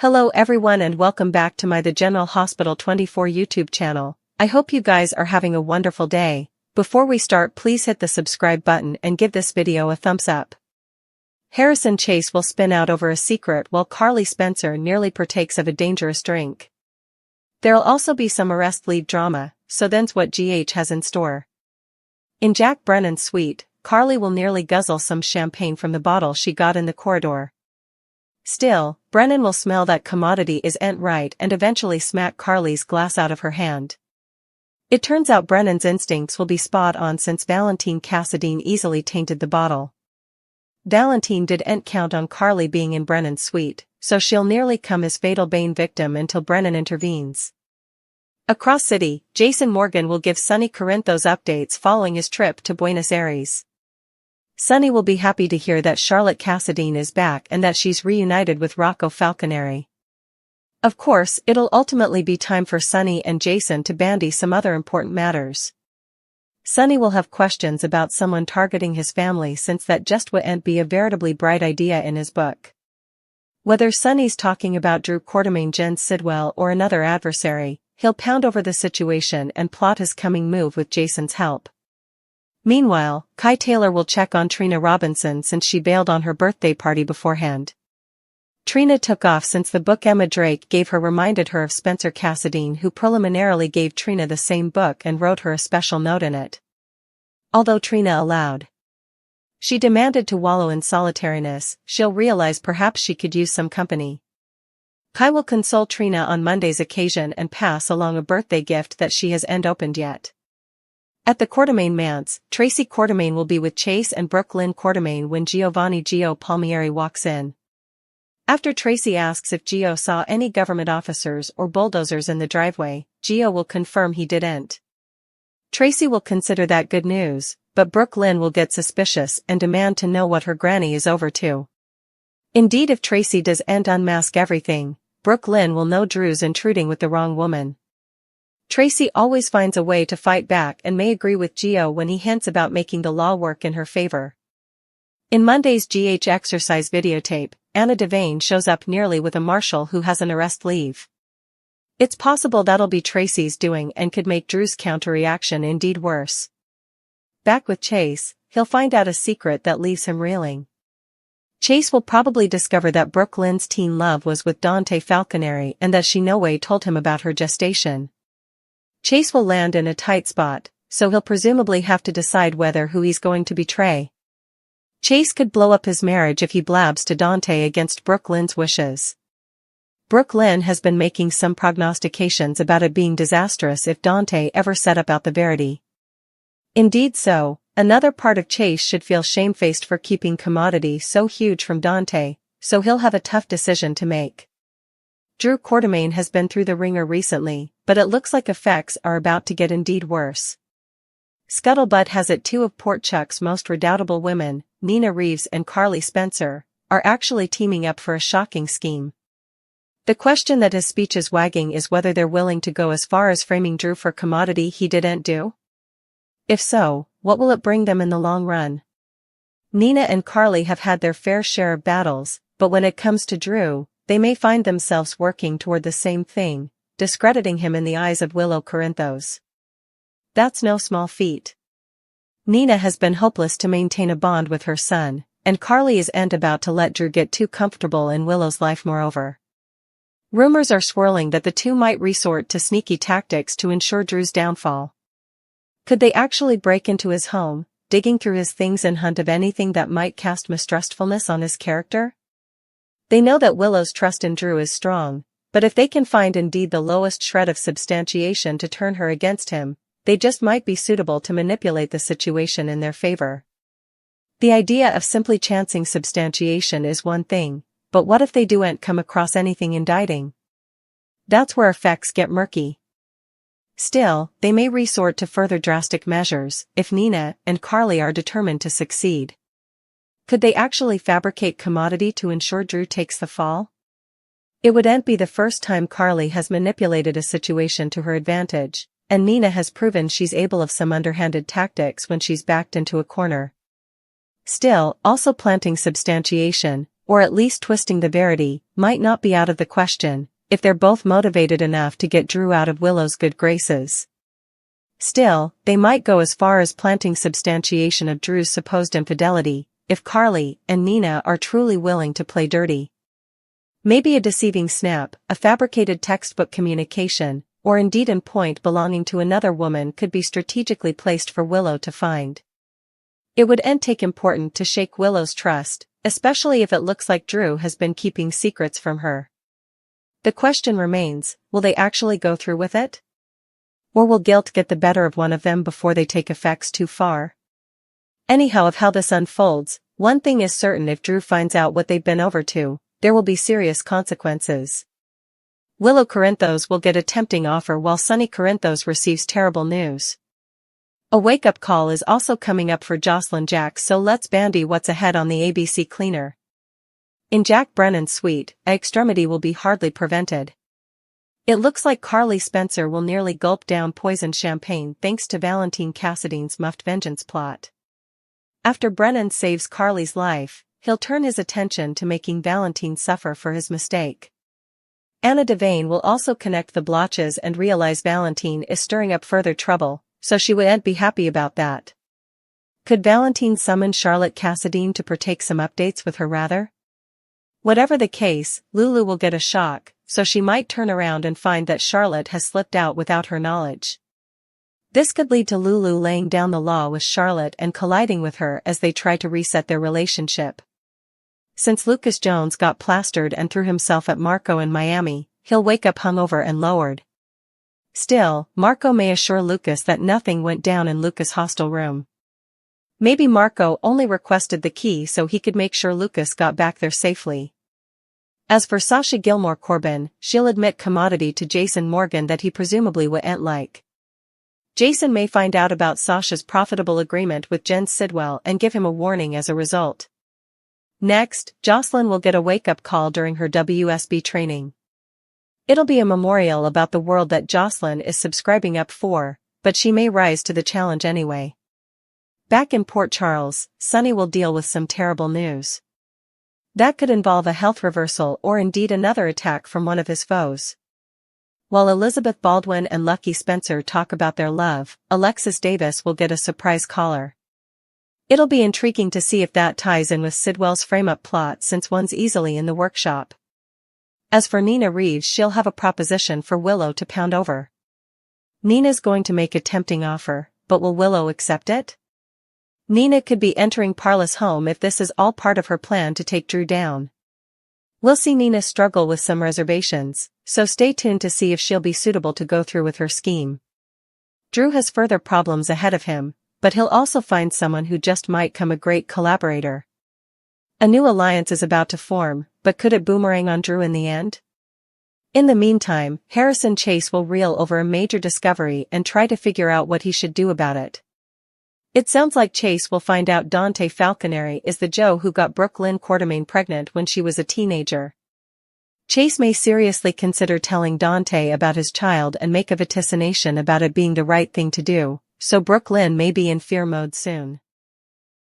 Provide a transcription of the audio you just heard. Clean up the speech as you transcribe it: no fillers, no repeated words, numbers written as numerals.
Hello everyone and welcome back to my The General Hospital 24 YouTube channel. I hope you guys are having a wonderful day. Before we start, please hit the subscribe button and give this video a thumbs up. Harrison Chase will spin out over a secret while Carly Spencer nearly partakes of a dangerous drink. There'll also be some arrest lead drama, so then's what GH has in store. In Jack Brennan's suite, Carly will nearly guzzle some champagne from the bottle she got in the corridor. Still, Brennan will smell that commodity isn't right and eventually smack Carly's glass out of her hand. It turns out Brennan's instincts will be spot on since Valentine Cassadine easily tainted the bottle. Valentine didn't count on Carly being in Brennan's suite, so she'll nearly come his fatal Bane victim until Brennan intervenes. Across city, Jason Morgan will give Sonny Corinthos updates following his trip to Buenos Aires. Sonny will be happy to hear that Charlotte Cassadine is back and that she's reunited with Rocco Falconeri. Of course, it'll ultimately be time for Sonny and Jason to bandy some other important matters. Sonny will have questions about someone targeting his family since that just wouldn't be a veritably bright idea in his book. Whether Sonny's talking about Drew Quartermaine, Jen Sidwell or another adversary, he'll pound over the situation and plot his coming move with Jason's help. Meanwhile, Kai Taylor will check on Trina Robinson since she bailed on her birthday party beforehand. Trina took off since the book Emma Drake gave her reminded her of Spencer Cassadine, who preliminarily gave Trina the same book and wrote her a special note in it. Although Trina allowed she demanded to wallow in solitariness, she'll realize perhaps she could use some company. Kai will console Trina on Monday's occasion and pass along a birthday gift that she hasn't opened yet. At the Quartermaine manse, Tracy Quartermaine will be with Chase and Brooke Lynn Quartermaine when Giovanni Gio Palmieri walks in. After Tracy asks if Gio saw any government officers or bulldozers in the driveway, Gio will confirm he didn't. Tracy will consider that good news, but Brooke Lynn will get suspicious and demand to know what her granny is over to. Indeed, if Tracy doesn't unmask everything, Brooke Lynn will know Drew's intruding with the wrong woman. Tracy always finds a way to fight back and may agree with Gio when he hints about making the law work in her favor. In Monday's GH exercise videotape, Anna Devane shows up nearly with a marshal who has an arrest leave. It's possible that'll be Tracy's doing and could make Drew's counter-reaction indeed worse. Back with Chase, he'll find out a secret that leaves him reeling. Chase will probably discover that Brooke Lynn's teen love was with Dante Falconeri and that she no way told him about her gestation. Chase will land in a tight spot, so he'll presumably have to decide whether who he's going to betray. Chase could blow up his marriage if he blabs to Dante against Brooke Lynn's wishes. Brooke Lynn has been making some prognostications about it being disastrous if Dante ever set about the verity. Indeed so, another part of Chase should feel shamefaced for keeping commodity so huge from Dante, so he'll have a tough decision to make. Drew Quartermaine has been through the ringer recently, but it looks like effects are about to get indeed worse. Scuttlebutt has it two of Port Chuck's most redoubtable women, Nina Reeves and Carly Spencer, are actually teaming up for a shocking scheme. The question that his speech is wagging is whether they're willing to go as far as framing Drew for commodity he didn't do. If so, what will it bring them in the long run? Nina and Carly have had their fair share of battles, but when it comes to Drew, they may find themselves working toward the same thing, discrediting him in the eyes of Willow Corinthos. That's no small feat. Nina has been hopeless to maintain a bond with her son, and Carly isn't about to let Drew get too comfortable in Willow's life moreover. Rumors are swirling that the two might resort to sneaky tactics to ensure Drew's downfall. Could they actually break into his home, digging through his things in hunt of anything that might cast mistrustfulness on his character? They know that Willow's trust in Drew is strong, but if they can find indeed the lowest shred of substantiation to turn her against him, they just might be suitable to manipulate the situation in their favor. The idea of simply chancing substantiation is one thing, but what if they don't come across anything indicting? That's where effects get murky. Still, they may resort to further drastic measures if Nina and Carly are determined to succeed. Could they actually fabricate commodity to ensure Drew takes the fall? It wouldn't be the first time Carly has manipulated a situation to her advantage, and Nina has proven she's able of some underhanded tactics when she's backed into a corner. Still, also planting substantiation, or at least twisting the verity, might not be out of the question, if they're both motivated enough to get Drew out of Willow's good graces. Still, they might go as far as planting substantiation of Drew's supposed infidelity, if Carly and Nina are truly willing to play dirty. Maybe a deceiving snap, a fabricated textbook communication, or indeed a point belonging to another woman could be strategically placed for Willow to find. It would take important to shake Willow's trust, especially if it looks like Drew has been keeping secrets from her. The question remains, will they actually go through with it? Or will guilt get the better of one of them before they take effects too far? Anyhow, of how this unfolds, one thing is certain: if Drew finds out what they've been over to, there will be serious consequences. Willow Corinthos will get a tempting offer while Sunny Corinthos receives terrible news. A wake-up call is also coming up for Jocelyn Jack, so let's bandy what's ahead on the ABC cleaner. In Jack Brennan's suite, an extremity will be hardly prevented. It looks like Carly Spencer will nearly gulp down poisoned champagne thanks to Valentine Cassidy's muffed vengeance plot. After Brennan saves Carly's life, he'll turn his attention to making Valentine suffer for his mistake. Anna Devane will also connect the blotches and realize Valentine is stirring up further trouble, so she wouldn't be happy about that. Could Valentine summon Charlotte Cassadine to partake some updates with her rather? Whatever the case, Lulu will get a shock, so she might turn around and find that Charlotte has slipped out without her knowledge. This could lead to Lulu laying down the law with Charlotte and colliding with her as they try to reset their relationship. Since Lucas Jones got plastered and threw himself at Marco in Miami, he'll wake up hungover and lowered. Still, Marco may assure Lucas that nothing went down in Lucas' hostel room. Maybe Marco only requested the key so he could make sure Lucas got back there safely. As for Sasha Gilmore Corbin, she'll admit commodity to Jason Morgan that he presumably wouldn't like. Jason may find out about Sasha's profitable agreement with Jen Sidwell and give him a warning as a result. Next, Jocelyn will get a wake-up call during her WSB training. It'll be a memorial about the world that Jocelyn is subscribing up for, but she may rise to the challenge anyway. Back in Port Charles, Sunny will deal with some terrible news. That could involve a health reversal or indeed another attack from one of his foes. While Elizabeth Baldwin and Lucky Spencer talk about their love, Alexis Davis will get a surprise caller. It'll be intriguing to see if that ties in with Sidwell's frame-up plot, since one's easily in the workshop. As for Nina Reeves, she'll have a proposition for Willow to pound over. Nina's going to make a tempting offer, but will Willow accept it? Nina could be entering Parla's home if this is all part of her plan to take Drew down. We'll see Nina struggle with some reservations, so stay tuned to see if she'll be suitable to go through with her scheme. Drew has further problems ahead of him, but he'll also find someone who just might come a great collaborator. A new alliance is about to form, but could it boomerang on Drew in the end? In the meantime, Harrison Chase will reel over a major discovery and try to figure out what he should do about it. It sounds like Chase will find out Dante Falconeri is the Joe who got Brooke Lynn Quartermain pregnant when she was a teenager. Chase may seriously consider telling Dante about his child and make a vaticination about it being the right thing to do, so Brooke Lynn may be in fear mode soon.